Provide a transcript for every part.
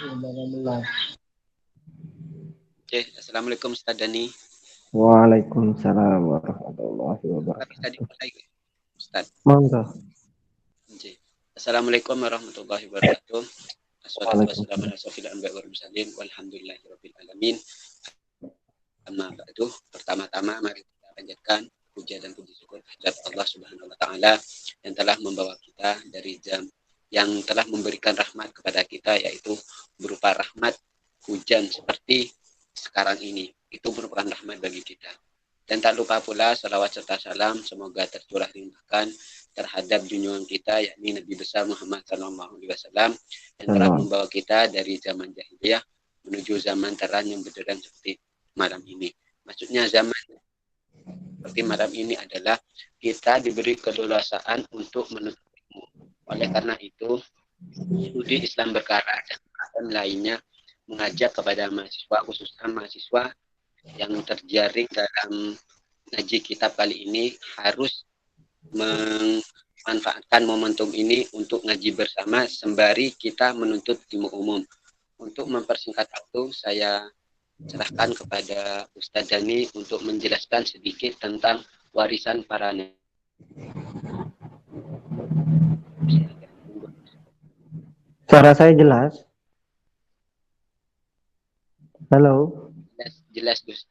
Oke, Assalamualaikum Ustaz Dani. Waalaikumsalam warahmatullahi Bisa wabarakatuh. dimulai, Ustaz. Monggo. Oke. Assalamualaikum warahmatullahi wabarakatuh. Assalatu wassalamu ala asyrofil anbiya'i wal mursalin walhamdulillahirabbil alamin. Amma ba'du. Pertama-tama mari kita panjatkan puja dan puji syukur kepada Allah Subhanahu wa taala yang telah membawa kita dari jam yang telah memberikan rahmat kepada kita, yaitu berupa rahmat hujan seperti sekarang ini. Itu merupakan rahmat bagi kita. Dan tak lupa pula salawat serta salam semoga tercurah limpahkan terhadap junjungan kita, yakni Nabi besar Muhammad SAW yang telah membawa kita dari zaman jahiliyah menuju zaman terang yang benderang seperti malam ini. Maksudnya zaman seperti malam ini adalah kita diberi keleluasaan untuk menuntut ilmu. Oleh karena itu, studi Islam berkala dan lainnya mengajak kepada mahasiswa, khususnya mahasiswa yang terjaring dalam ngaji kitab kali ini harus memanfaatkan momentum ini untuk ngaji bersama sembari kita menuntut ilmu umum. Untuk mempersingkat waktu, saya serahkan kepada Ustadz Dani untuk menjelaskan sedikit tentang warisan para nabi. Suara saya jelas? Halo? Jelas, Gus.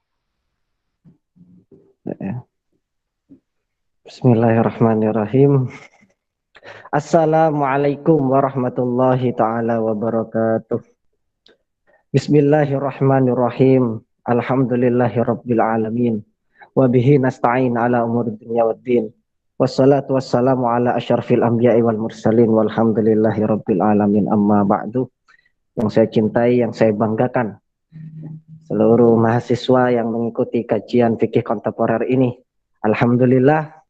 Bismillahirrahmanirrahim. Assalamualaikum warahmatullahi ta'ala wabarakatuh. Bismillahirrahmanirrahim. Alhamdulillahirabbil alamin. Wa bihi nasta'in ala umuri dunya waddin. Wassalatu wassalamu ala asyrafil anbiya'i wal mursalin walhamdulillahirabbil alamin. Amma ba'du. Yang saya cintai, yang saya banggakan, seluruh mahasiswa yang mengikuti kajian fikih kontemporer ini. Alhamdulillah,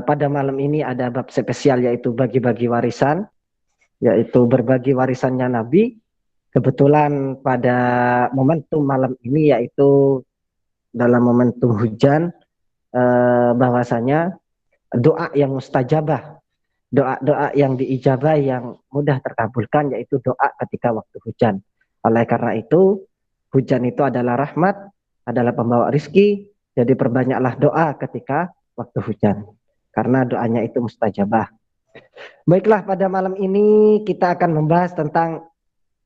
pada malam ini ada bab spesial, yaitu bagi-bagi warisan, yaitu berbagi warisannya Nabi. Kebetulan pada momentum malam ini, yaitu dalam momentum hujan, bahwasanya doa yang mustajabah, doa-doa yang diijabah, yang mudah terkabulkan, yaitu doa ketika waktu hujan. Oleh karena itu, hujan itu adalah rahmat, adalah pembawa rizki, jadi perbanyaklah doa ketika waktu hujan, karena doanya itu mustajabah. Baiklah, pada malam ini kita akan membahas tentang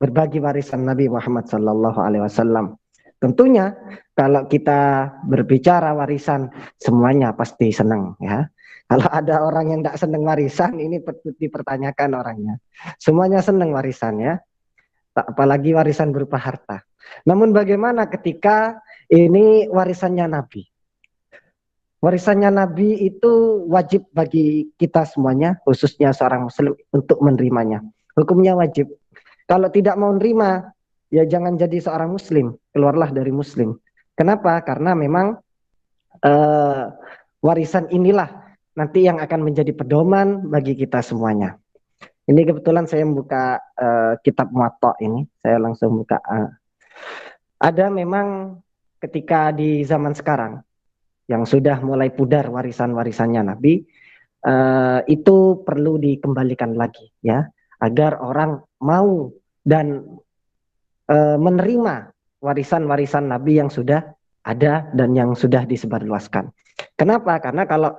berbagi warisan Nabi Muhammad SAW. Tentunya kalau kita berbicara warisan, semuanya pasti senang, ya. Kalau ada orang yang tidak senang warisan, ini dipertanyakan orangnya. Semuanya senang warisan, ya. Apalagi warisan berupa harta. Namun bagaimana ketika ini warisannya Nabi? Warisannya Nabi itu wajib bagi kita semuanya, khususnya seorang muslim, untuk menerimanya. Hukumnya wajib. Kalau tidak mau menerima, ya jangan jadi seorang muslim, keluarlah dari muslim. Kenapa? Karena memang warisan inilah nanti yang akan menjadi pedoman bagi kita semuanya. Ini kebetulan saya membuka kitab Muwatta ini, saya langsung buka. Ada memang ketika di zaman sekarang yang sudah mulai pudar warisan-warisannya Nabi, itu perlu dikembalikan lagi, ya, agar orang mau dan menerima warisan-warisan Nabi yang sudah ada dan yang sudah disebarluaskan. Kenapa? Karena kalau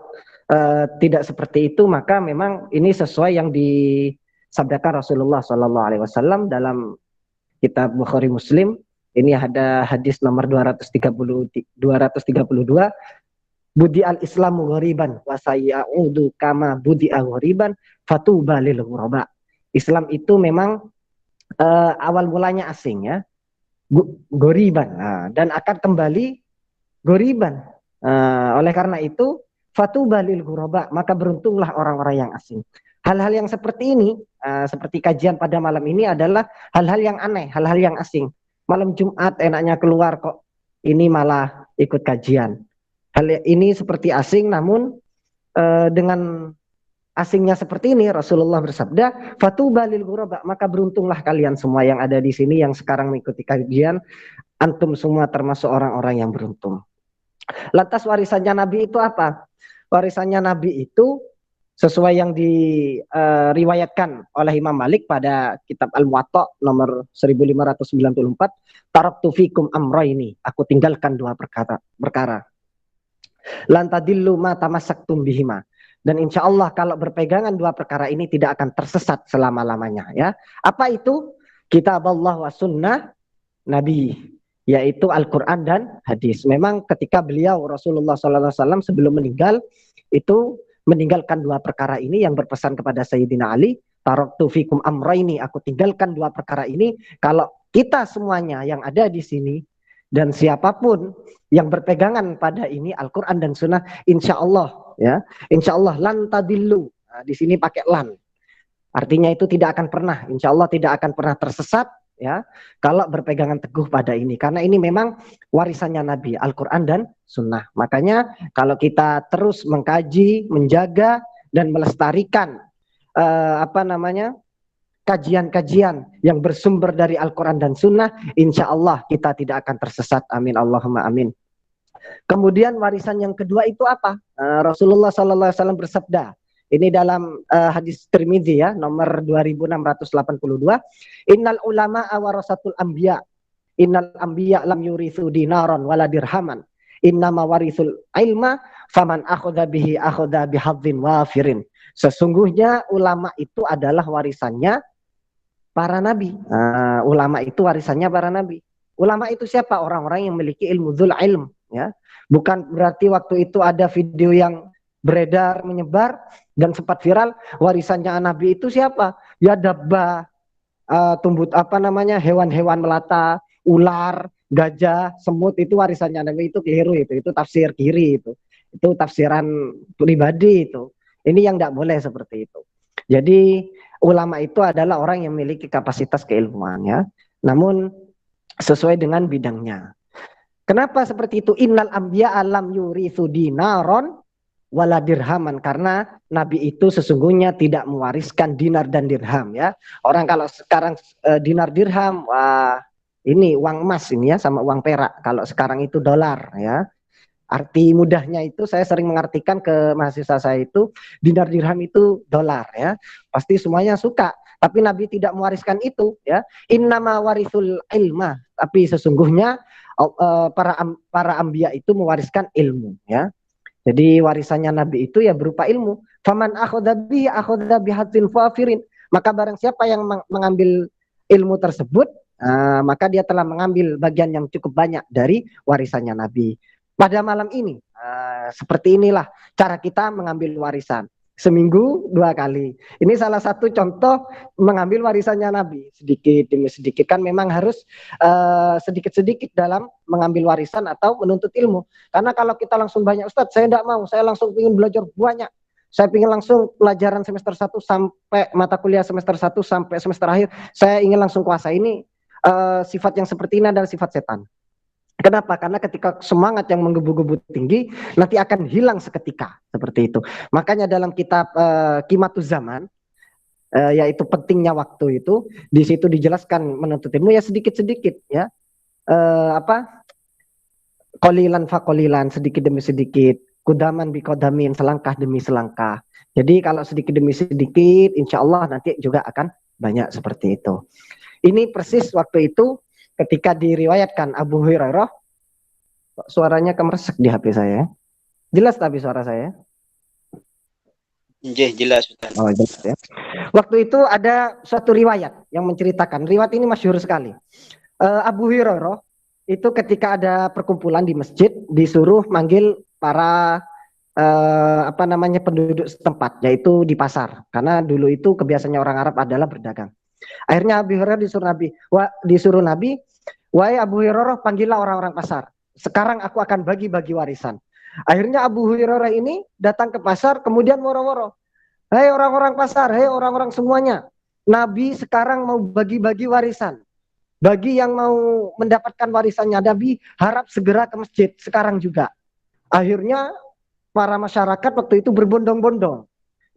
tidak seperti itu, maka memang ini sesuai yang disabdakan Rasulullah SAW dalam kitab Bukhari Muslim. Ini ada hadis nomor 232. Budi al-Islamu ghoriban wa sayyaudu kama budi al-ghoriban fatuba lil ghuraba. Islam itu memang awal mulanya asing, ya, ghoriban, dan akan kembali ghoriban. Oleh karena itu fatuba lil ghuraba, maka beruntunglah orang-orang yang asing. Hal-hal yang seperti ini, seperti kajian pada malam ini, adalah hal-hal yang aneh, hal-hal yang asing. Malam Jumat enaknya keluar, kok ini malah ikut kajian. Hal ini seperti asing, namun dengan asingnya seperti ini, Rasulullah bersabda, fatuba lil ghuraba, maka beruntunglah kalian semua yang ada di sini, yang sekarang mengikuti kajian, antum semua termasuk orang-orang yang beruntung. Lantas warisannya Nabi itu apa? Warisannya Nabi itu sesuai yang diriwayatkan oleh Imam Malik pada kitab Al-Muwatta nomor 1594, taraktu fikum amrayni, aku tinggalkan dua perkara. Lan tadillu ma tamassaktum bihima. Dan insya Allah kalau berpegangan dua perkara ini tidak akan tersesat selama-lamanya, ya. Apa itu? Kitab Allah wa sunnah Nabi, yaitu Al-Quran dan hadis. Memang ketika beliau Rasulullah SAW sebelum meninggal itu meninggalkan dua perkara ini yang berpesan kepada Sayyidina Ali, taraktu fikum amraini, aku tinggalkan dua perkara ini. Kalau kita semuanya yang ada di sini dan siapapun yang berpegangan pada ini Al-Quran dan Sunnah, insya Allah, ya, insya Allah lan tadillu. Nah, di sini pakai lan, artinya itu tidak akan pernah, insya Allah tidak akan pernah tersesat, ya, kalau berpegangan teguh pada ini, karena ini memang warisannya Nabi, Al-Quran dan Sunnah. Makanya kalau kita terus mengkaji, menjaga dan melestarikan kajian-kajian yang bersumber dari Al-Quran dan Sunnah, insya Allah kita tidak akan tersesat. Amin Allahumma amin. Kemudian warisan yang kedua itu apa? Rasulullah SAW bersabda, ini dalam hadis Tirmidzi, ya, nomor 2682, innal ulama warasatul anbiya, innal anbiya lam yurithu dinaran wala dirhaman, innama warisul ilma faman akhadha bihi akhadha bihadzin wafirin. Sesungguhnya ulama itu adalah warisannya para nabi. Ulama itu warisannya para nabi. Ulama itu siapa? Orang-orang yang memiliki ilmu dzul ilm, ya. Bukan berarti waktu itu ada video yang beredar menyebar dan sempat viral, warisannya nabi itu siapa? Ya dabba, hewan-hewan melata, ular, gajah, semut, itu warisannya nabi. Itu keliru, itu tafsir kiri, itu tafsiran pribadi itu. Ini yang tidak boleh seperti itu. Jadi ulama itu adalah orang yang memiliki kapasitas keilmuan, ya, namun sesuai dengan bidangnya. Kenapa seperti itu? Innal anbiya alam yurithu dinaron wala dirhaman, karena nabi itu sesungguhnya tidak mewariskan dinar dan dirham, ya. Orang kalau sekarang dinar dirham, wah, ini uang emas ini, ya, sama uang perak. Kalau sekarang itu dolar, ya. Arti mudahnya itu saya sering mengartikan ke mahasiswa saya itu dinar dirham itu dolar, ya. Pasti semuanya suka, tapi Nabi tidak mewariskan itu, ya. Innama warisul ilma, tapi sesungguhnya para anbiya itu mewariskan ilmu, ya. Jadi warisannya Nabi itu ya berupa ilmu. Faman akhadha bi akhadha bihadzin fafirin. Maka barang siapa yang mengambil ilmu tersebut, maka dia telah mengambil bagian yang cukup banyak dari warisannya Nabi. Pada malam ini, seperti inilah cara kita mengambil warisan. Seminggu 2 kali. Ini salah satu contoh mengambil warisannya Nabi. Sedikit demi sedikit, kan memang harus sedikit-sedikit dalam mengambil warisan atau menuntut ilmu. Karena kalau kita langsung banyak, Ustadz saya tidak mau, saya langsung ingin belajar banyak. Saya ingin langsung pelajaran semester 1 sampai mata kuliah semester 1 sampai semester akhir. Saya ingin langsung kuasa. Ini sifat yang seperti ini adalah sifat setan. Kenapa? Karena ketika semangat yang menggebu-gebu tinggi, nanti akan hilang seketika, seperti itu. Makanya dalam kitab Qimatuz Zaman, yaitu pentingnya waktu itu, di situ dijelaskan menuntut ilmu ya sedikit-sedikit, ya. Qalilan fa qalilan, sedikit demi sedikit, kudaman bi kodamin, selangkah demi selangkah. Jadi kalau sedikit demi sedikit, insya Allah nanti juga akan banyak seperti itu. Ini persis waktu itu ketika diriwayatkan Abu Hurairah, suaranya kemeresek di HP saya. Jelas tapi suara saya? Jelas. Oh, jelas, ya. Waktu itu ada suatu riwayat yang menceritakan, riwayat ini masyhur sekali. Abu Hurairah itu ketika ada perkumpulan di masjid disuruh manggil para penduduk setempat, yaitu di pasar. Karena dulu itu kebiasaannya orang Arab adalah berdagang. Akhirnya Abu Hurairah disuruh Nabi, wahai Abu Hurairah, panggillah orang-orang pasar. Sekarang aku akan bagi-bagi warisan. Akhirnya Abu Hurairah ini datang ke pasar, kemudian woro-woro. Hei orang-orang pasar, hei orang-orang semuanya, Nabi sekarang mau bagi-bagi warisan. Bagi yang mau mendapatkan warisannya, Nabi harap segera ke masjid sekarang juga. Akhirnya para masyarakat waktu itu berbondong-bondong.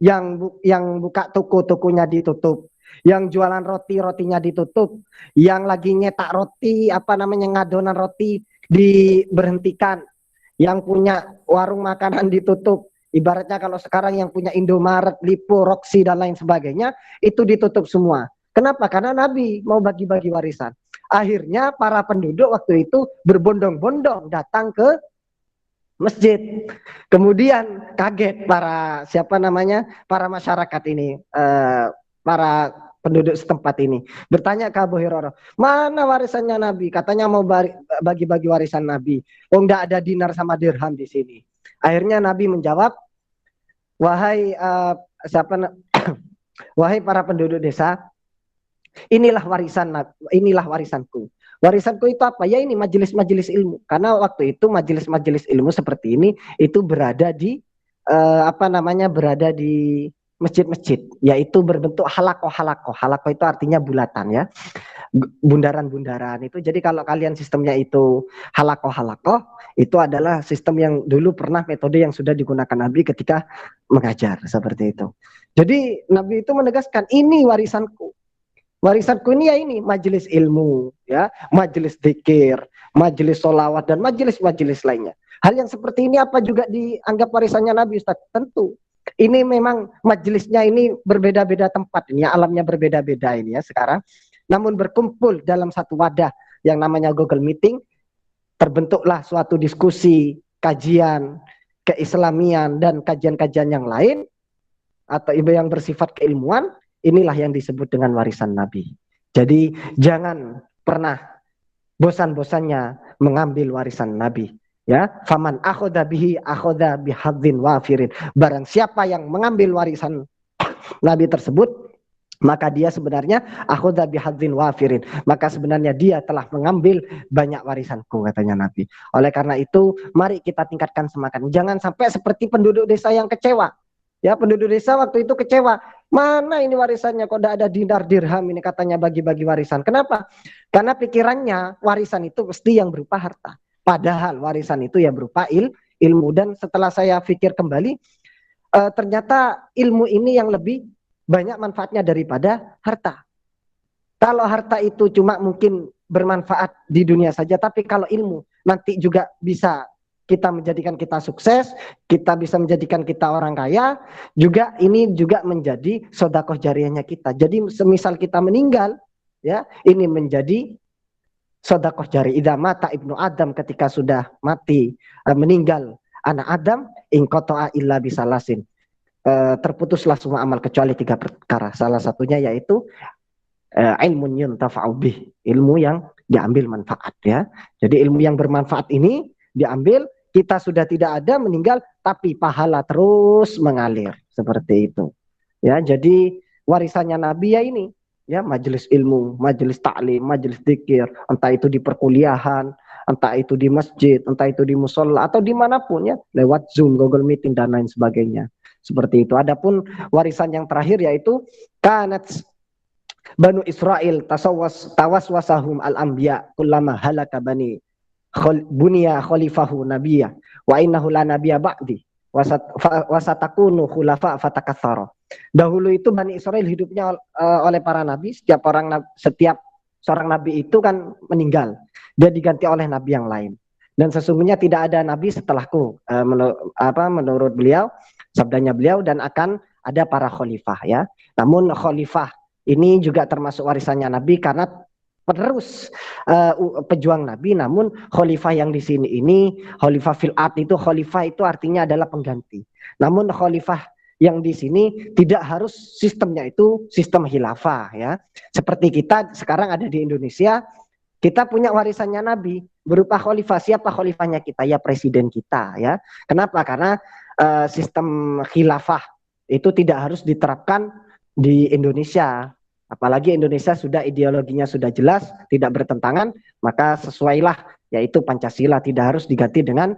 Yang buka toko-tokonya ditutup, yang jualan roti-rotinya ditutup, yang lagi nyetak roti, ngadonan roti diberhentikan, yang punya warung makanan ditutup, Ibaratnya kalau sekarang yang punya Indomaret, Lipo, Roxy dan lain sebagainya itu ditutup semua. Kenapa? Karena Nabi mau bagi-bagi warisan. Akhirnya para penduduk waktu itu berbondong-bondong datang ke masjid. Kemudian kaget para masyarakat ini, para penduduk setempat ini bertanya ke Abu Hurairah, mana warisannya Nabi? Katanya mau bagi-bagi warisan Nabi. Oh, enggak ada dinar sama dirham di sini. Akhirnya Nabi menjawab, wahai wahai para penduduk desa, inilah warisanku. Warisanku itu apa? Ya ini majelis-majelis ilmu. Karena waktu itu majelis-majelis ilmu seperti ini itu berada di berada di masjid-masjid, yaitu berbentuk halakoh-halakoh. Halakoh itu artinya bulatan ya. Bundaran-bundaran itu. Jadi kalau kalian sistemnya itu halakoh-halakoh, itu adalah sistem yang dulu pernah metode yang sudah digunakan Nabi ketika mengajar seperti itu. Jadi Nabi itu menegaskan ini warisanku. Warisanku ini ya ini majelis ilmu, ya, majelis dzikir, majelis sholawat dan majelis-majelis lainnya. Hal yang seperti ini apa juga dianggap warisannya Nabi, Ustaz? Tentu. Ini memang majelisnya ini berbeda-beda tempat, ini ya, alamnya berbeda-beda ini ya sekarang. Namun berkumpul dalam satu wadah yang namanya Google Meeting, terbentuklah suatu diskusi, kajian, keislamian dan kajian-kajian yang lain atau yang bersifat keilmuan. Inilah yang disebut dengan warisan Nabi. Jadi jangan pernah bosan-bosannya mengambil warisan Nabi. Ya, faman akhoda bihi akhoda bihadzin wafirin. Barang siapa yang mengambil warisan Nabi tersebut, maka dia sebenarnya akhoda bihadzin wafirin. Maka sebenarnya dia telah mengambil banyak warisanku, katanya Nabi. Oleh karena itu, mari kita tingkatkan semangat. Jangan sampai seperti penduduk desa yang kecewa. Ya, penduduk desa waktu itu kecewa. Mana ini warisannya? Kok tidak ada dinar dirham ini katanya bagi-bagi warisan. Kenapa? Karena pikirannya warisan itu mesti yang berupa harta. Padahal warisan itu ya berupa ilmu. Dan setelah saya pikir kembali, ternyata ilmu ini yang lebih banyak manfaatnya daripada harta. Kalau harta itu cuma mungkin bermanfaat di dunia saja, tapi kalau ilmu nanti juga bisa kita menjadikan kita sukses, kita bisa menjadikan kita orang kaya, juga ini juga menjadi sedekah jariyahnya kita. Jadi semisal kita meninggal, ya, ini menjadi sedekah jariyah. Idza mata ibnu Adam, ketika sudah mati, meninggal anak Adam, in qata'a illa bisalasin. Terputuslah semua amal kecuali 3 perkara. Salah satunya yaitu ilmun yuntafa'u bih, ilmu yang diambil manfaat ya. Jadi ilmu yang bermanfaat ini diambil, kita sudah tidak ada, meninggal, tapi pahala terus mengalir seperti itu. Ya, jadi warisannya Nabi ya ini, ya, majelis ilmu, majelis ta'lim, majelis dzikir, entah itu di perkuliahan, entah itu di masjid, entah itu di musola atau dimanapun ya, lewat Zoom, Google Meeting dan lain sebagainya. Seperti itu. Adapun warisan yang terakhir yaitu kanat Banu Israel tawaswasahum al-anbiya kullama halaka bani bunia khalifahu nabiyya wa innahu la nabiyya ba'di wasatakunu khulafa fatakatsara. Dahulu itu Bani Israel hidupnya oleh para nabi, setiap seorang nabi itu kan meninggal, dia diganti oleh nabi yang lain. Dan sesungguhnya tidak ada nabi setelahku, menurut beliau, sabdanya beliau, dan akan ada para khalifah ya. Namun khalifah ini juga termasuk warisannya Nabi karena penerus pejuang Nabi. Namun khalifah yang di sini ini khalifah fil ard, itu khalifah itu artinya adalah pengganti. Namun khalifah yang di sini tidak harus sistemnya itu sistem khilafah ya. Seperti kita sekarang ada di Indonesia, kita punya warisannya Nabi berupa khalifah. Siapa khalifahnya kita? Ya presiden kita ya. Kenapa? Karena sistem khilafah itu tidak harus diterapkan di Indonesia. Apalagi Indonesia sudah ideologinya sudah jelas, tidak bertentangan, maka sesuailah, yaitu Pancasila, tidak harus diganti dengan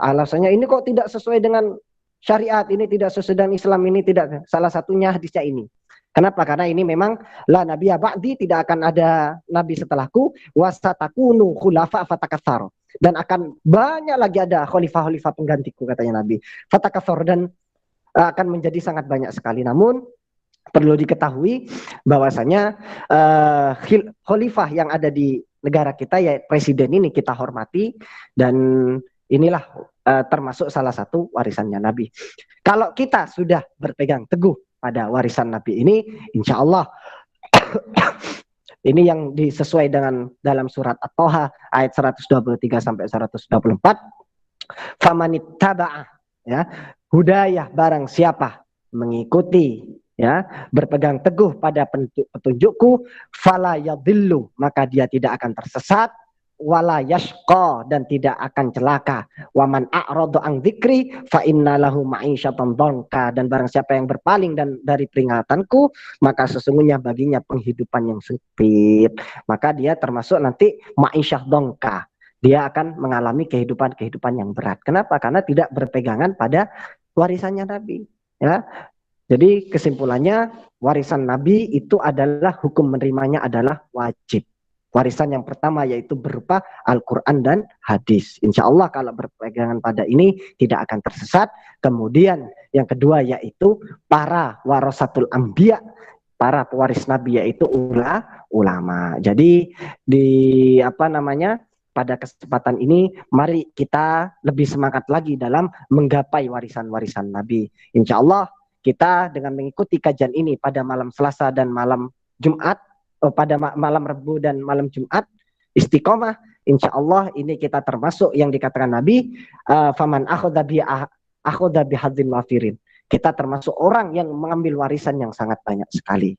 alasannya ini kok tidak sesuai dengan syariat, ini tidak sesuai dengan Islam, ini tidak. Salah satunya hadisnya ini. Kenapa? Karena ini memang la nabiyya ba'di, tidak akan ada nabi setelahku, wasatakunu khulafa fatakatsar, dan akan banyak lagi ada khalifah-khalifah penggantiku, katanya Nabi. Fatakatsar, dan akan menjadi sangat banyak sekali. Namun perlu diketahui bahwasanya khalifah yang ada di negara kita ya presiden ini kita hormati, dan inilah termasuk salah satu warisannya Nabi. Kalau kita sudah berpegang teguh pada warisan Nabi ini, insya Allah ini yang disesuai dengan dalam surat At-Toha ayat 123 sampai 124. Famanittaba'a, ya, hudayah barang siapa mengikuti, ya, berpegang teguh pada petunjukku, fala yadhillu, maka dia tidak akan tersesat, wala yashqa, dan tidak akan celaka, waman a'radu an dzikri fa innalahu ma'isyatan dhanka, dan barang siapa yang berpaling dan dari peringatanku, maka sesungguhnya baginya penghidupan yang sempit, maka dia termasuk nanti ma'isyah dhanka, dia akan mengalami kehidupan yang berat. Kenapa? Karena tidak berpegangan pada warisannya Nabi, ya. Jadi kesimpulannya, warisan Nabi itu adalah hukum menerimanya adalah wajib. Warisan yang pertama yaitu berupa Al-Quran dan hadis. Insya Allah kalau berpegangan pada ini tidak akan tersesat. Kemudian yang kedua yaitu para warasatul anbiya, para pewaris Nabi, yaitu ulama. Jadi pada kesempatan ini mari kita lebih semangat lagi dalam menggapai warisan-warisan Nabi. Insya Allah kita dengan mengikuti kajian ini pada malam Selasa dan malam Jumat, pada malam Rabu dan malam Jumat, istiqomah, insya Allah ini kita termasuk yang dikatakan Nabi, faman akhadha bihadzin wafirin. Kita termasuk orang yang mengambil warisan yang sangat banyak sekali.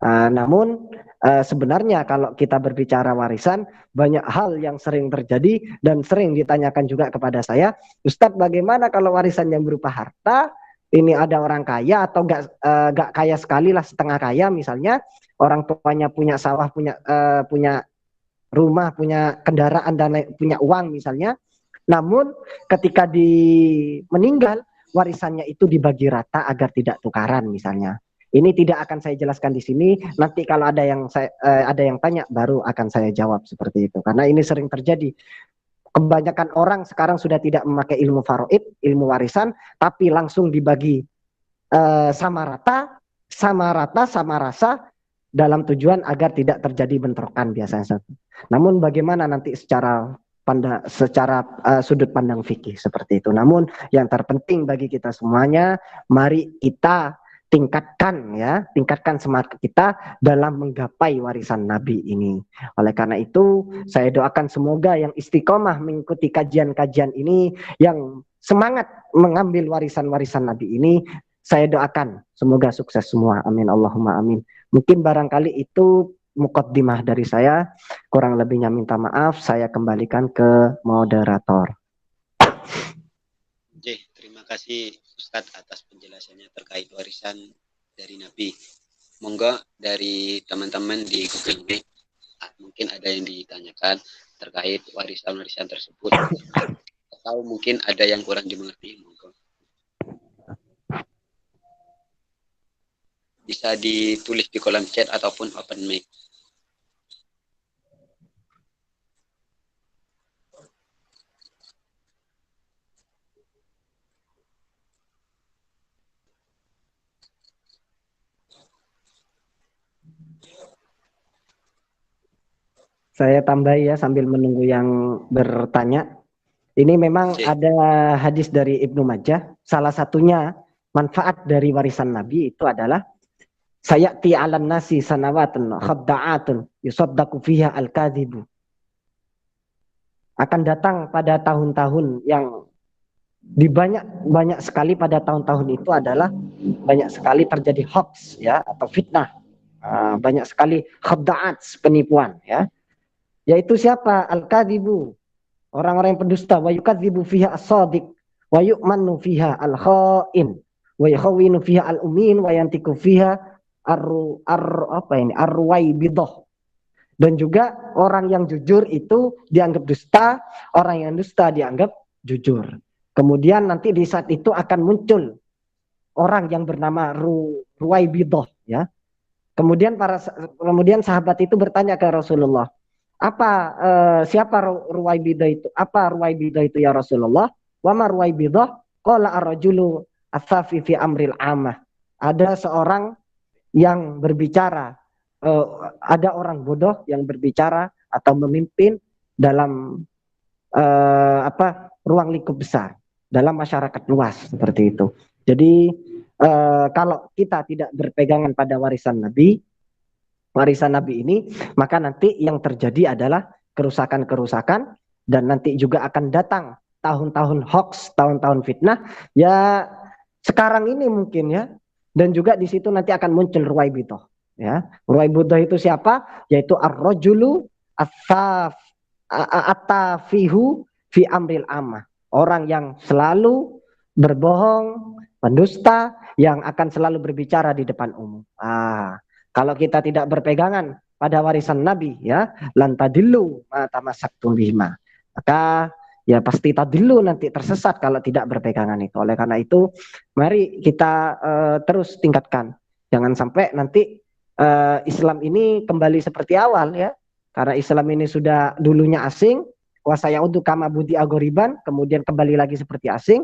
Namun sebenarnya kalau kita berbicara warisan, banyak hal yang sering terjadi dan sering ditanyakan juga kepada saya, Ustadz, bagaimana kalau warisan yang berupa harta? Ini ada orang kaya atau gak kaya sekali lah, setengah kaya misalnya, orang tuanya punya sawah, punya rumah, punya kendaraan, dan punya uang misalnya. Namun ketika meninggal, warisannya itu dibagi rata agar tidak tukaran misalnya. Ini tidak akan saya jelaskan di sini. Nanti kalau ada yang tanya, baru akan saya jawab seperti itu. Karena ini sering terjadi. Kebanyakan orang sekarang sudah tidak memakai ilmu faraid, ilmu warisan, tapi langsung dibagi sama rata, sama rasa, dalam tujuan agar tidak terjadi bentrokan biasanya. Namun bagaimana nanti secara sudut pandang fikih seperti itu. Namun yang terpenting bagi kita semuanya, mari kita tingkatkan semangat kita dalam menggapai warisan Nabi ini. Oleh karena itu, saya doakan semoga yang istiqomah mengikuti kajian-kajian ini, yang semangat mengambil warisan-warisan Nabi ini, saya doakan semoga sukses semua. Amin Allahumma amin. Mungkin barangkali itu muqaddimah dari saya, kurang lebihnya minta maaf, saya kembalikan ke moderator. Oke, terima kasih Ustadz atas penjelasannya terkait warisan dari Nabi. Monggo dari teman-teman di Google Meet, mungkin ada yang ditanyakan terkait warisan-warisan tersebut, atau mungkin ada yang kurang dimengerti. Monggo bisa ditulis di kolom chat ataupun open mic. Saya tambahi ya sambil menunggu yang bertanya. Ini memang ada hadis dari Ibnu Majah. Salah satunya manfaat dari warisan Nabi itu adalah sayati 'alan nasi sanawatun khadda'atun yusaddaqu fiha al-kadzibu. Akan datang pada tahun-tahun yang banyak sekali pada tahun-tahun itu adalah banyak sekali terjadi hoax ya atau fitnah. Banyak sekali khadda'at, penipuan ya. Yaitu siapa? Al-kadzibu, orang-orang yang pendusta, wa yukadzibu fiha as-shadiq wa yu'manu fiha al-kha'in wa yakhawinu fiha al-umin wa yantiku fiha ar-ruwaibidah. Dan juga orang yang jujur itu dianggap dusta, orang yang dusta dianggap jujur. Kemudian nanti di saat itu akan muncul orang yang bernama Ruwaibidah ya. Kemudian sahabat itu bertanya ke Rasulullah, siapa Ruwaibidah itu? Apa Ruwaibidah itu ya Rasulullah? Wa ma Ruwaibidah? Qala ar-rajulu ats-tsafi fi amril amah. Ada seorang yang berbicara, ada orang bodoh yang berbicara atau memimpin dalam ruang lingkup besar dalam masyarakat luas seperti itu. Jadi kalau kita tidak berpegangan pada warisan Nabi ini, maka nanti yang terjadi adalah kerusakan-kerusakan, dan nanti juga akan datang tahun-tahun hoax, tahun-tahun fitnah. Ya sekarang ini mungkin ya, dan juga di situ nanti akan muncul ruwaibitoh. Ya, ruwaibitoh itu siapa? Yaitu ar-rajulu at-tafihu fi amril amah. Orang yang selalu berbohong, pendusta, yang akan selalu berbicara di depan umum. Kalau kita tidak berpegangan pada warisan Nabi, ya, lantadillu ma tamassaktum bihima, maka ya pasti tadillu, nanti tersesat kalau tidak berpegangan itu. Oleh karena itu, mari kita terus tingkatkan. Jangan sampai nanti Islam ini kembali seperti awal, ya. Karena Islam ini sudah dulunya asing, wasaya untuk kama budi agoriban, kemudian kembali lagi seperti asing.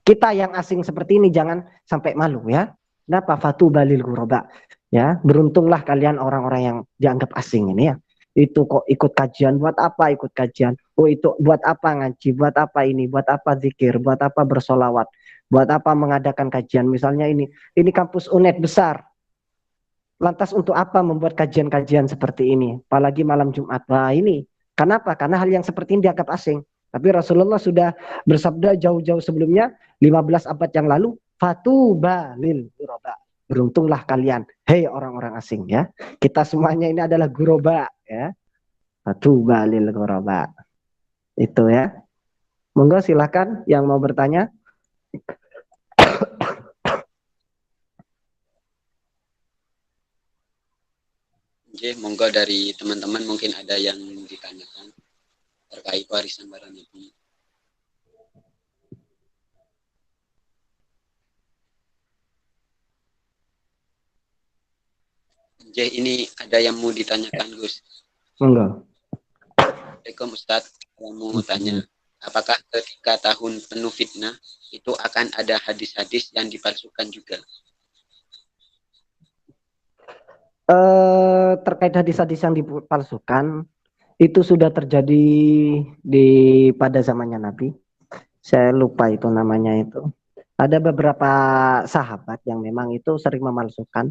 Kita yang asing seperti ini jangan sampai malu, ya. Kenapa? Fatu balil ghuraba. Ya, beruntunglah kalian orang-orang yang dianggap asing ini, ya. Itu kok ikut kajian, buat apa ikut kajian? Oh, itu buat apa ngaji? Buat apa ini? Buat apa zikir? Buat apa bersolawat? Buat apa mengadakan kajian? Misalnya ini kampus UNED besar. Lantas untuk apa membuat kajian-kajian seperti ini? Apalagi malam Jumat. Nah ini, kenapa? Karena hal yang seperti ini dianggap asing. Tapi Rasulullah sudah bersabda jauh-jauh sebelumnya, 15 abad yang lalu, fatuba lil ghuraba. Beruntunglah kalian, hei orang-orang asing, ya. Kita semuanya ini adalah ghuraba, ya. Fatuba lil ghuraba. Itu, ya. Monggo silakan yang mau bertanya. Oke, monggo dari teman-teman mungkin ada yang ditanyakan terkait warisan para nabi. Oke, ini ada yang mau ditanyakan, Gus. Monggo. Assalamualaikum Ustadz, saya mau tanya, apakah ketika tahun penuh fitnah itu akan ada hadis-hadis yang dipalsukan juga? Terkait hadis-hadis yang dipalsukan, itu sudah terjadi pada zamannya Nabi. Saya lupa itu namanya itu. Ada beberapa sahabat yang memang itu sering memalsukan.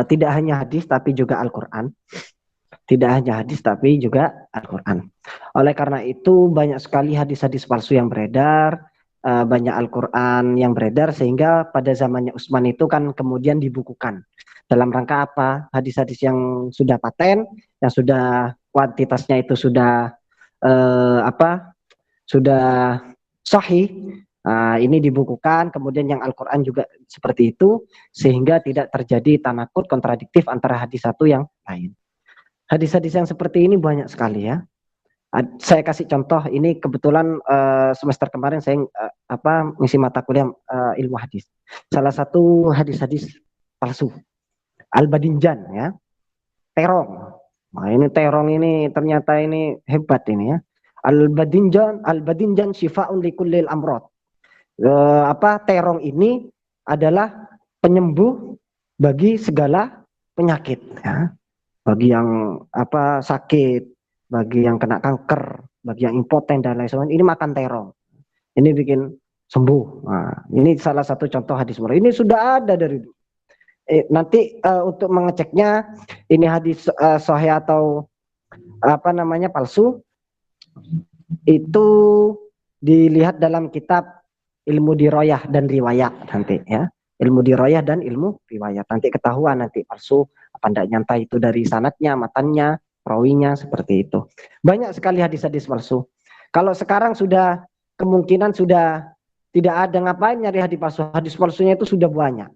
Tidak hanya hadis tapi juga Al-Quran. Tidak hanya hadis tapi juga Al-Quran. Oleh karena itu banyak sekali hadis-hadis palsu yang beredar, banyak Al-Quran yang beredar, sehingga pada zamannya Utsman itu kan kemudian dibukukan. Dalam rangka apa? Hadis-hadis yang sudah paten, yang sudah kuantitasnya itu sudah sudah sahih, ini dibukukan, kemudian yang Al-Quran juga seperti itu, sehingga tidak terjadi tanakut kontradiktif antara hadis satu yang lain. Hadis-hadis yang seperti ini banyak sekali, ya. Saya kasih contoh, ini kebetulan semester kemarin saya ngisi mata kuliah ilmu hadis. Salah satu hadis-hadis palsu, Al-Badinjan, ya, terong. Nah, ini terong ini ternyata ini hebat ini, ya. Al-Badinjan syifa'un likullil amrod. Terong ini adalah penyembuh bagi segala penyakit, ya. Bagi yang sakit, bagi yang kena kanker, bagi yang impoten dan lain sebagainya, ini makan terong. Ini bikin sembuh. Nah, ini salah satu contoh hadis murah. Ini sudah ada dari dulu. Nanti untuk mengeceknya ini hadis sahih atau palsu, itu dilihat dalam kitab ilmu diroyah dan riwayat nanti, ya. Ilmu diroyah dan ilmu riwayat, nanti ketahuan nanti palsu apa enggak, nyantai itu dari sanadnya, matannya, perawinya, seperti itu. Banyak sekali hadis-hadis palsu. Kalau sekarang sudah kemungkinan sudah tidak ada, ngapain nyari hadis palsu? Hadis palsunya itu sudah banyak.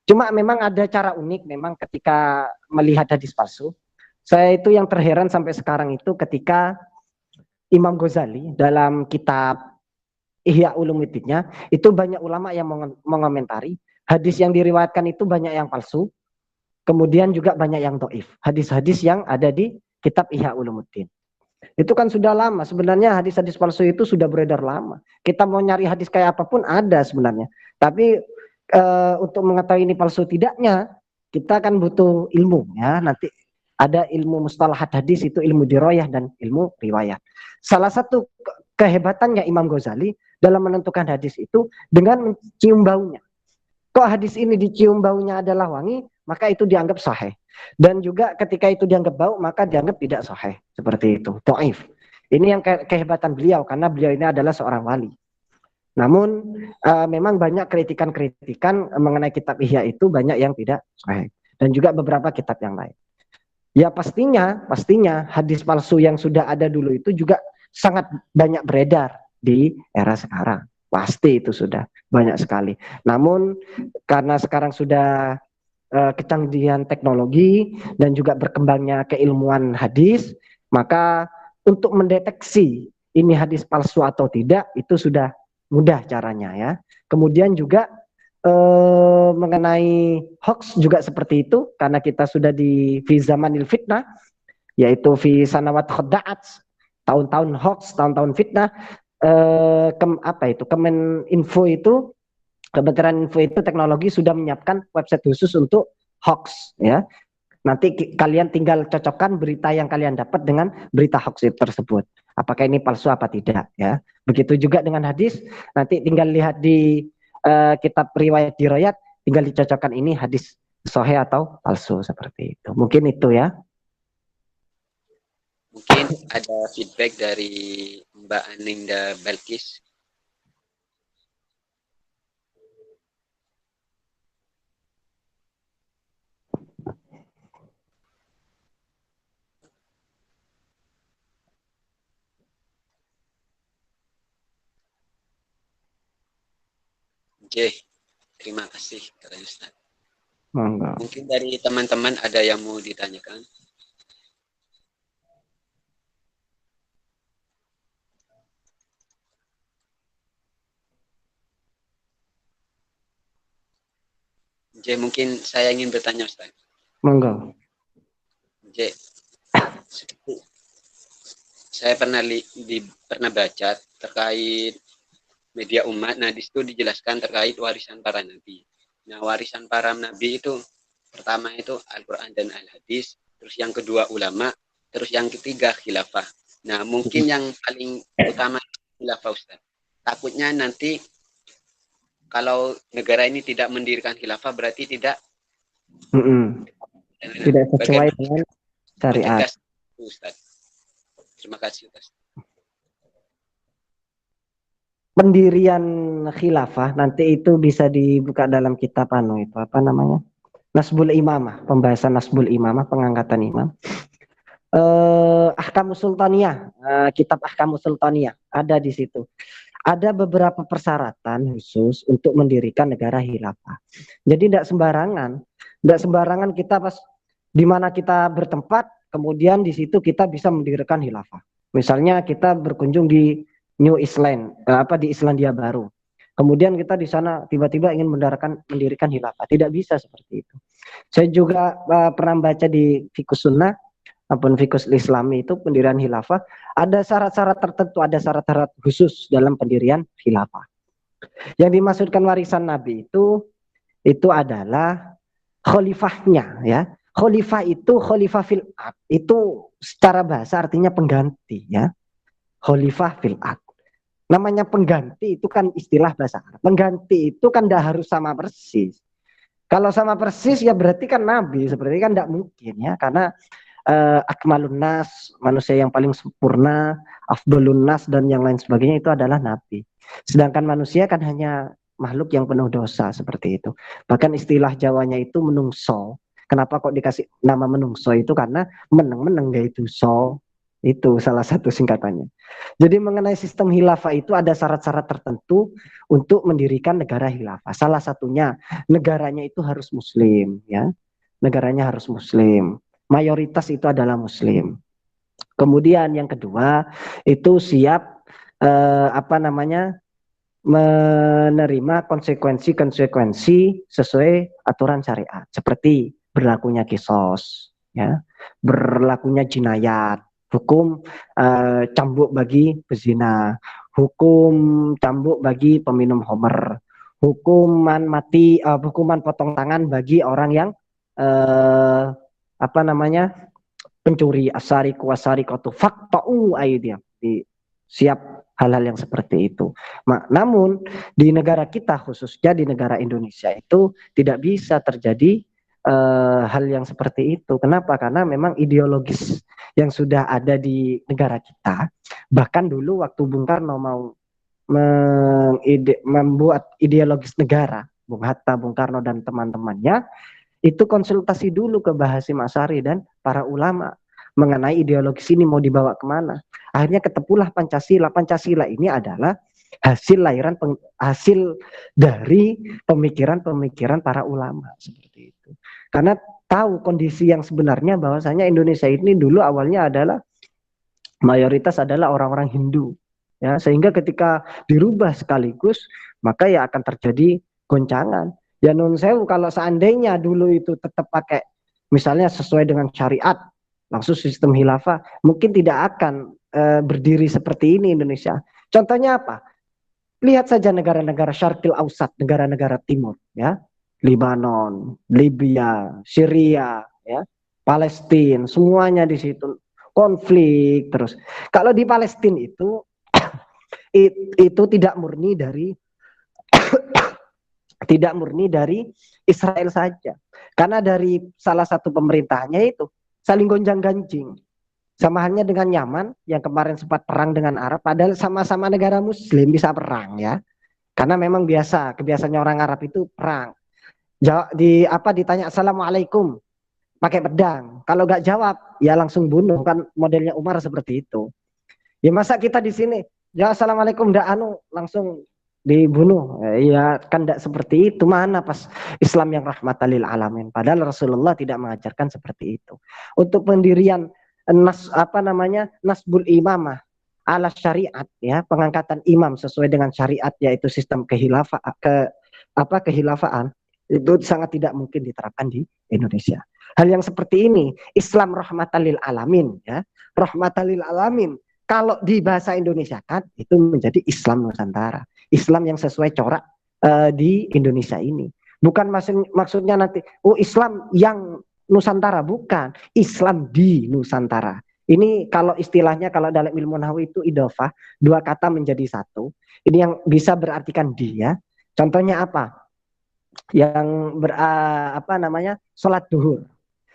Cuma memang ada cara unik memang ketika melihat hadis palsu. Saya itu yang terheran sampai sekarang itu ketika Imam Ghazali dalam kitab Ihya Ulumuddinnya, itu banyak ulama yang mengomentari hadis yang diriwayatkan itu banyak yang palsu, kemudian juga banyak yang dhaif. Hadis-hadis yang ada di kitab Ihya Ulumuddin. Itu kan sudah lama, sebenarnya hadis-hadis palsu itu sudah beredar lama. Kita mau nyari hadis kayak apapun ada sebenarnya. Tapi untuk mengetahui ini palsu tidaknya, kita kan butuh ilmu, ya. Nanti Ada ilmu mustalahat hadis, itu ilmu dirayah dan ilmu riwayat. Salah satu kehebatannya Imam Ghazali dalam menentukan hadis itu dengan mencium baunya. Kok hadis ini dicium baunya adalah wangi, maka itu dianggap sahih. Dan juga ketika itu dianggap bau, maka dianggap tidak sahih. Seperti itu, dhaif. Ini yang kehebatan beliau, karena beliau ini adalah seorang wali. Namun memang banyak kritikan-kritikan mengenai kitab Ihya itu banyak yang tidak sahih. Dan juga beberapa kitab yang lain. Ya pastinya hadis palsu yang sudah ada dulu itu juga sangat banyak beredar di era sekarang. Pasti itu sudah banyak sekali. Namun karena sekarang sudah kecanggihan teknologi dan juga berkembangnya keilmuan hadis, maka untuk mendeteksi ini hadis palsu atau tidak itu sudah mudah caranya ya. Kemudian juga mengenai hoax juga seperti itu, karena kita sudah di zamanil fitnah, yaitu fi sanawat khoda'at, tahun-tahun hoax, tahun-tahun fitnah. Kemeninfo itu, Kementerian Info itu teknologi sudah menyiapkan website khusus untuk hoax ya. Nanti kalian tinggal cocokkan berita yang kalian dapat dengan berita hoax tersebut. Apakah ini palsu apa tidak ya. Begitu juga dengan hadis, nanti tinggal lihat di kitab riwayat dirayat, tinggal dicocokkan ini hadis sahih atau palsu, seperti itu. Mungkin itu ya. Mungkin ada feedback dari Mbak Aninda Balkis. Oke, terima kasih katanya Ustaz. Mungkin dari teman-teman ada yang mau ditanyakan? Oke, mungkin saya ingin bertanya Ustaz. Monggo. Oke, saya pernah baca terkait media umat. Nah, di situ dijelaskan terkait warisan para nabi. Nah, warisan para nabi itu pertama itu Al-Quran dan Al-Hadis, terus yang kedua ulama, terus yang ketiga khilafah. Nah, mungkin yang paling utama khilafah Ustaz. Takutnya nanti kalau negara ini tidak mendirikan khilafah berarti tidak tidak sesuai dengan syariat. Ustaz. Terima kasih Ustaz. Pendirian khilafah nanti itu bisa dibuka dalam kitab itu apa namanya, Nasbul Imamah, pembahasan Nasbul Imamah, pengangkatan imam. Ahkamus Sultaniyah, kitab Ahkamus Sultaniyah ada di situ. Ada beberapa persyaratan khusus untuk mendirikan negara khilafah. Jadi tidak sembarangan kita pas di mana kita bertempat, kemudian di situ kita bisa mendirikan khilafah. Misalnya kita berkunjung di New Island, di Islandia Baru. Kemudian kita di sana tiba-tiba ingin mendirikan khilafah. Tidak bisa seperti itu. Saya juga pernah baca di Fiqhus Sunnah ataupun Fiqhus Islami itu pendirian khilafah ada syarat-syarat tertentu, ada syarat-syarat khusus dalam pendirian khilafah. Yang dimaksudkan warisan Nabi itu adalah khalifahnya ya. Khalifah itu khalifah fil ard, itu secara bahasa artinya pengganti ya. Khalifah fil ard. Namanya pengganti itu kan istilah bahasa Arab. Pengganti itu kan tidak harus sama persis. Kalau sama persis ya berarti kan Nabi, seperti kan tidak mungkin ya, karena akmalun nas, manusia yang paling sempurna, afdolun nas dan yang lain sebagainya itu adalah Nabi. Sedangkan manusia kan hanya makhluk yang penuh dosa, seperti itu. Bahkan istilah Jawanya itu menungso. Kenapa kok dikasih nama menungso itu? Karena meneng-meneng yaitu so. Itu salah satu singkatannya. Jadi mengenai sistem khilafah itu ada syarat-syarat tertentu untuk mendirikan negara khilafah. Salah satunya negaranya itu harus muslim ya. Negaranya harus muslim. Mayoritas itu adalah muslim. Kemudian yang kedua itu siap menerima konsekuensi sesuai aturan syariat, seperti berlakunya kisos ya, berlakunya jinayat, hukum cambuk bagi pezina, hukum cambuk bagi peminum homer, hukuman potong tangan bagi orang yang pencuri, asari kuasari kotu faktau aidiyah, siap hal-hal yang seperti itu. Namun di negara kita, khususnya di negara Indonesia, itu tidak bisa terjadi hal yang seperti itu. Kenapa? Karena memang ideologis yang sudah ada di negara kita. Bahkan dulu waktu Bung Karno mau membuat ideologis negara, Bung Hatta, Bung Karno dan teman-temannya itu konsultasi dulu ke Bahasim Asy'ari dan para ulama mengenai ideologis ini mau dibawa kemana. Akhirnya ketepulah Pancasila. Pancasila ini adalah hasil dari pemikiran-pemikiran para ulama seperti itu. Karena tahu kondisi yang sebenarnya bahwasanya Indonesia ini dulu awalnya adalah mayoritas adalah orang-orang Hindu. Ya, sehingga ketika dirubah sekaligus maka ya akan terjadi goncangan. Ya nun sewu, kalau seandainya dulu itu tetap pakai misalnya sesuai dengan syariat, langsung sistem khilafah, mungkin tidak akan berdiri seperti ini Indonesia. Contohnya apa? Lihat saja negara-negara Syarqil Ausat, negara-negara timur, ya. Lebanon, Libya, Syria, ya, Palestina, semuanya di situ konflik terus. Kalau di Palestina itu tidak murni dari tidak murni dari Israel saja. Karena dari salah satu pemerintahnya itu saling gonjang-ganjing. Sama halnya dengan Yaman yang kemarin sempat perang dengan Arab, padahal sama-sama negara Muslim bisa perang ya. Karena memang kebiasaannya orang Arab itu perang. Ditanya Assalamualaikum pakai pedang. Kalau nggak jawab ya langsung bunuh, kan modelnya Umar seperti itu. Ya masa kita di sini ya Assalamualaikum langsung dibunuh, ya kan tidak seperti itu. Mana pas Islam yang rahmatan lil alamin, padahal Rasulullah tidak mengajarkan seperti itu. Untuk pendirian nasbul imamah ala syariat, ya, pengangkatan imam sesuai dengan syariat, yaitu sistem kehilafaan, itu sangat tidak mungkin diterapkan di Indonesia. Hal yang seperti ini Islam rahmatan lil alamin, ya, rahmatan lil alamin. Kalau di bahasa Indonesia kan itu menjadi Islam Nusantara, Islam yang sesuai corak di Indonesia ini. Bukan maksudnya nanti Islam yang Nusantara, bukan, Islam di Nusantara. Ini kalau istilahnya, kalau dalam ilmu nahwu itu idhofah, dua kata menjadi satu. Ini yang bisa berartikan dia. Contohnya apa? Yang sholat duhur.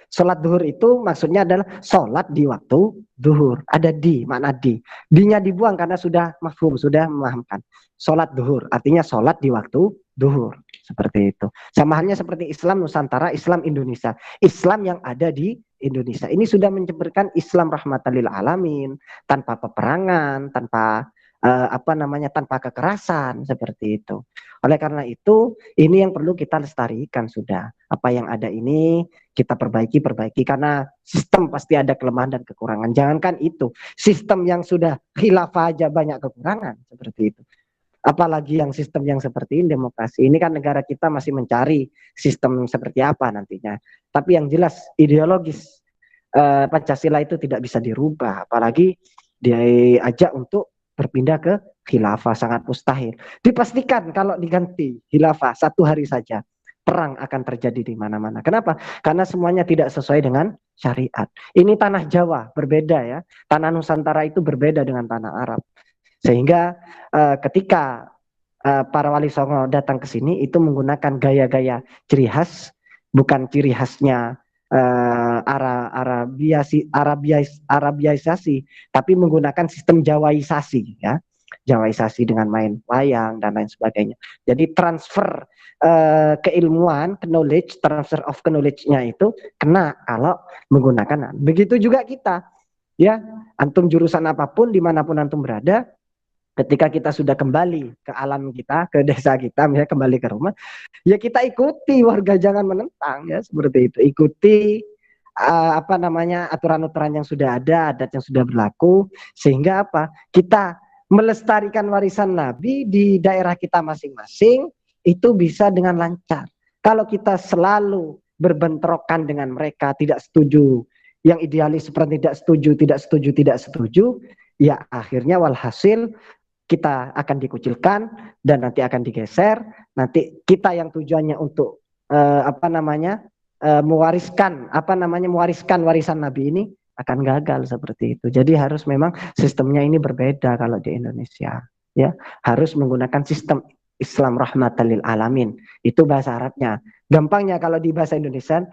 Sholat duhur itu maksudnya adalah sholat di waktu duhur. Ada makna di. Di-nya dibuang karena sudah mafhum, sudah memahamkan. Sholat duhur artinya sholat di waktu duhur. Seperti itu. Sama halnya seperti Islam Nusantara, Islam Indonesia. Islam yang ada di Indonesia. Ini sudah menceburkan Islam rahmatan lil alamin, tanpa peperangan, tanpa tanpa kekerasan, seperti itu. Oleh karena itu, ini yang perlu kita lestarikan sudah. Apa yang ada ini kita perbaiki karena sistem pasti ada kelemahan dan kekurangan. Jangankan itu, sistem yang sudah khilafah aja banyak kekurangan seperti itu. Apalagi yang sistem yang seperti ini, demokrasi. Ini kan negara kita masih mencari sistem seperti apa nantinya. Tapi yang jelas ideologis Pancasila itu tidak bisa dirubah, apalagi diajak untuk berpindah ke khilafah, sangat mustahil. Dipastikan kalau diganti khilafah satu hari saja, perang akan terjadi di mana-mana. Kenapa? Karena semuanya tidak sesuai dengan syariat. Ini tanah Jawa, berbeda ya. Tanah Nusantara itu berbeda dengan tanah Arab. Sehingga ketika para wali songo datang ke sini itu menggunakan gaya-gaya ciri khas, bukan ciri khasnya Arabiaisasi, tapi menggunakan sistem Jawaisasi, ya, Jawaisasi dengan main wayang dan lain sebagainya. Jadi transfer keilmuan, knowledge, transfer of knowledge-nya itu kena kalau menggunakan. Begitu juga kita, ya, antum jurusan apapun dimanapun antum berada. Ketika kita sudah kembali ke alam kita, ke desa kita, misalnya kembali ke rumah, ya kita ikuti, warga jangan menentang, ya, seperti itu. Ikuti aturan-aturan yang sudah ada, adat yang sudah berlaku, sehingga apa? Kita melestarikan warisan Nabi di daerah kita masing-masing itu bisa dengan lancar. Kalau kita selalu berbentrokan dengan mereka, tidak setuju, yang idealis seperti tidak setuju, ya akhirnya walhasil kita akan dikucilkan dan nanti akan digeser. Nanti kita yang tujuannya untuk mewariskan warisan Nabi ini akan gagal seperti itu. Jadi harus memang sistemnya ini berbeda kalau di Indonesia, ya. Harus menggunakan sistem Islam rahmatan lil alamin. Itu bahasa Arabnya. Gampangnya kalau di bahasa Indonesia,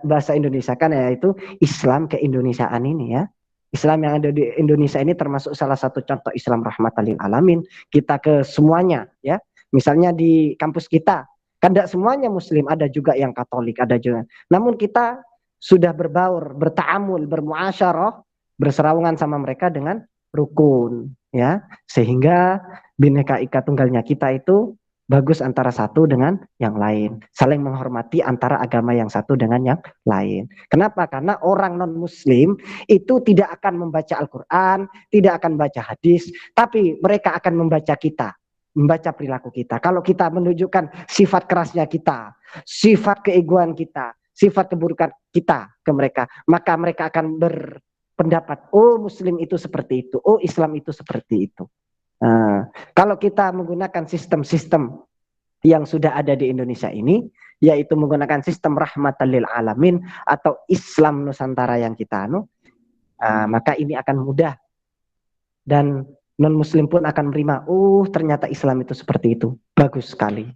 bahasa Indonesia kan yaitu Islam keindonesiaan ini ya. Islam yang ada di Indonesia ini termasuk salah satu contoh Islam rahmatan lil alamin. Kita ke semuanya ya. Misalnya di kampus kita, kan tidak semuanya Muslim, ada juga yang Katolik, ada juga. Namun kita sudah berbaur, bertaamul, bermuasyarah, berserawangan sama mereka dengan rukun, ya, sehingga Bhinneka Ika Tunggalnya kita itu bagus antara satu dengan yang lain, saling menghormati antara agama yang satu dengan yang lain. Kenapa? Karena orang non Muslim itu tidak akan membaca Al-Quran, tidak akan membaca hadis, tapi mereka akan membaca kita, membaca perilaku kita. Kalau kita menunjukkan sifat kerasnya kita, sifat keegoan kita, sifat keburukan kita ke mereka, maka mereka akan berpendapat, oh Muslim itu seperti itu, oh Islam itu seperti itu. Nah, kalau kita menggunakan sistem-sistem yang sudah ada di Indonesia ini, yaitu menggunakan sistem rahmatan lil alamin atau Islam Nusantara yang kita maka ini akan mudah dan non-Muslim pun akan menerima, oh ternyata Islam itu seperti itu, bagus sekali.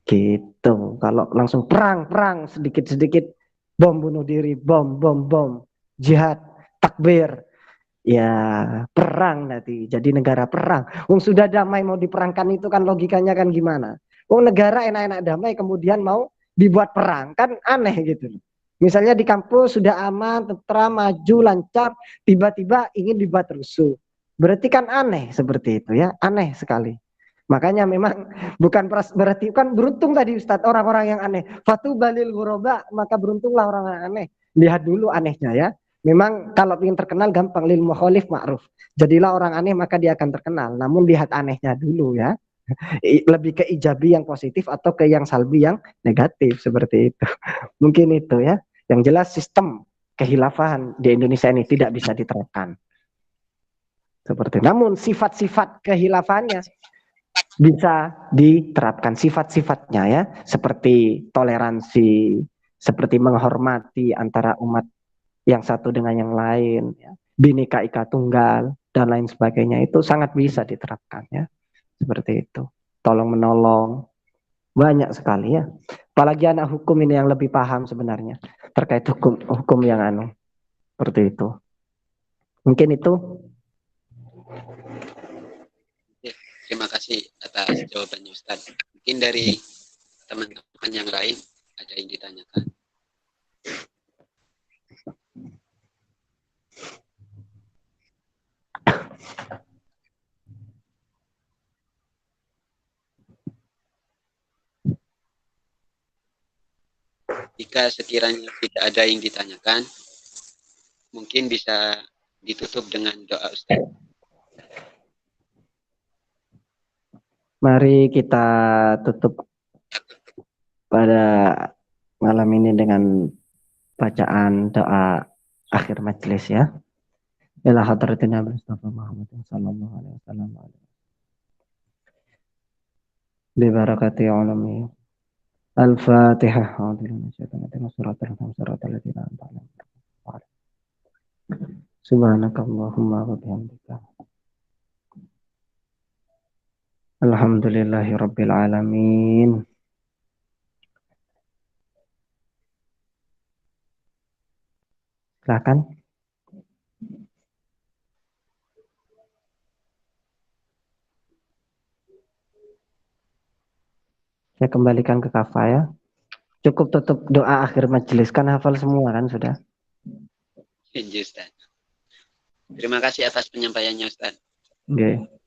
Gitu. Kalau langsung perang sedikit-sedikit, bom bunuh diri, bom, jihad, takbir, ya perang nanti, jadi negara perang. Sudah damai mau diperangkan itu kan logikanya kan gimana? Negara enak-enak damai kemudian mau dibuat perang, kan aneh gitu. Misalnya di kampus sudah aman, tentram, maju, lancar, tiba-tiba ingin dibuat rusuh. Berarti kan aneh seperti itu ya, aneh sekali. Makanya memang bukan berarti kan beruntung tadi Ustadz orang-orang yang aneh. Fatu balil ghuraba, maka beruntunglah orang yang aneh. Lihat dulu anehnya ya. Memang kalau ingin terkenal gampang, lil mukhalif ma'ruf. Jadilah orang aneh maka dia akan terkenal. Namun lihat anehnya dulu ya. Lebih ke ijabi yang positif atau ke yang salbi yang negatif seperti itu. Mungkin itu ya. Yang jelas sistem kehilafahan di Indonesia ini tidak bisa diterapkan. Seperti. Namun sifat-sifat kehilafahannya bisa diterapkan, sifat-sifatnya ya, seperti toleransi, seperti menghormati antara umat yang satu dengan yang lain, ya. Bhinneka Ika Tunggal dan lain sebagainya itu sangat bisa diterapkan ya, seperti itu. Tolong menolong banyak sekali ya. Apalagi anak hukum ini yang lebih paham sebenarnya terkait hukum yang seperti itu. Mungkin itu. Terima kasih atas jawabannya Ustaz. Mungkin dari teman-teman yang lain ada yang ditanyakan. Jika sekiranya tidak ada yang ditanyakan, mungkin bisa ditutup dengan doa Ustaz. Mari kita tutup pada malam ini dengan bacaan doa akhir majelis ya. Ila hadratina Mustafa Muhammad sallallahu alaihi wasallam. Bi barakati ulumi. Al-Fatihah. Subhanakallahumma wa bihamdika. Alhamdulillahi rabbil alamin. Silakan. Saya kembalikan ke Kafa ya. Cukup tutup doa akhir majelis, kan hafal semua kan sudah. Ustaz. Terima kasih atas penyampaiannya Ustaz. Okay.